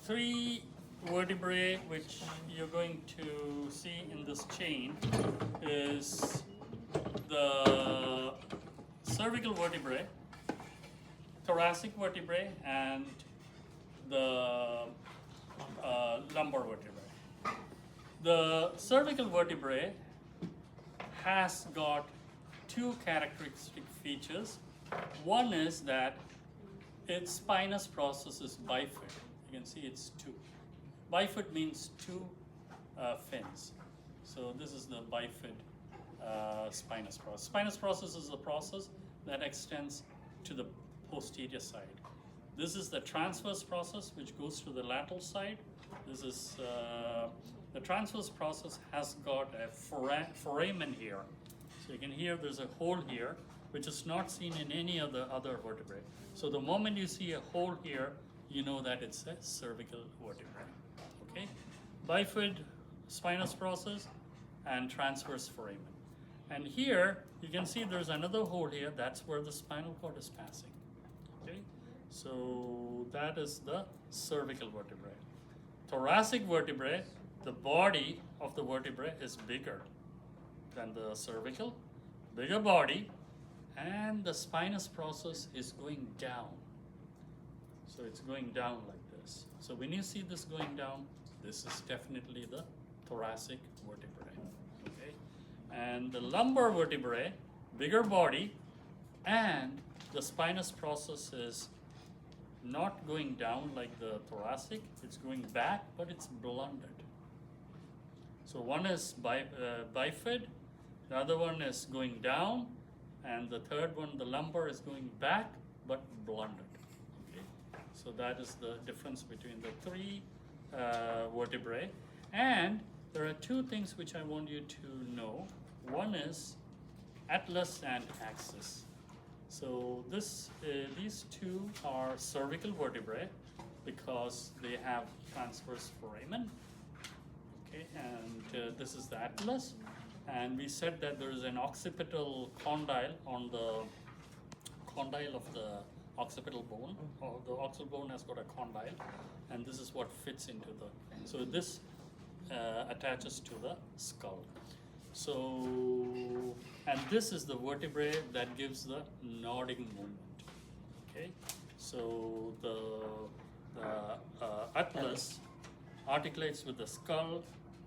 three vertebrae which you're going to see in this chain is the cervical vertebrae, thoracic vertebrae, and the lumbar vertebrae. The cervical vertebrae has got two characteristic features. One is that its spinous process is bifid. You can see it's two. Bifid means two fins. So this is the bifid spinous process. Spinous process is the process that extends to the posterior side. This is the transverse process which goes to the lateral side. This is the transverse process has got a foramen here. So you can hear there's a hole here which is not seen in any of the other vertebrae. So the moment you see a hole here, you know that it's a cervical vertebrae. Okay? Bifid spinous process and transverse foramen. And here you can see there's another hole here. That's where the spinal cord is passing. Okay? So that is the cervical vertebrae. Thoracic vertebrae, the body of the vertebrae is bigger than the cervical, bigger body, and the spinous process is going down. So it's going down like this. So when you see this going down, this is definitely the thoracic vertebrae. Okay? And the lumbar vertebrae, bigger body, and the spinous process is not going down like the thoracic, it's going back, but it's blunted. So one is bifid, the other one is going down, and the third one, the lumbar, is going back, but blunted. Okay? So that is the difference between the three vertebrae. And there are two things which I want you to know. One is atlas and axis. So these two are cervical vertebrae because they have transverse foramen. Okay, and this is the atlas. And we said that there is an occipital condyle on the condyle of the occipital bone. Or the occipital bone has got a condyle, and this is what fits into the. So this attaches to the skull. So, and this is the vertebrae that gives the nodding movement. Okay, so the atlas articulates with the skull,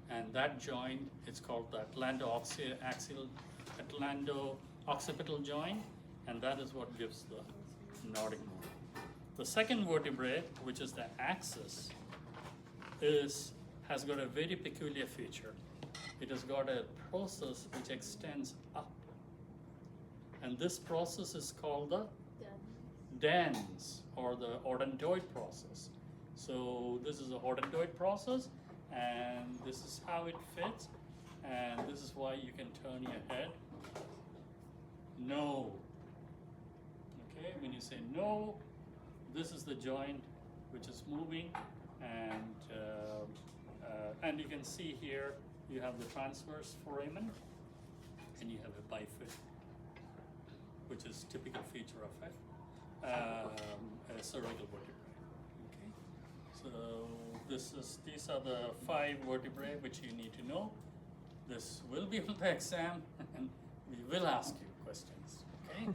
and that joint, it's called the atlanto-occipital joint, and that is what gives the nodding movement. The second vertebrae, which is the axis, has got a very peculiar feature. It has got a process which extends up, and this process is called the dens, or the odontoid process. So this is the odontoid process, and this is how it fits, and this is why you can turn your head. No. Okay, when you say no, this is the joint which is moving, and you can see here you have the transverse foramen, and you have a bifid, which is typical feature of a cervical vertebrae. Okay, so these are the 5 vertebrae which you need to know. This will be on the exam, and we will ask you questions. Okay.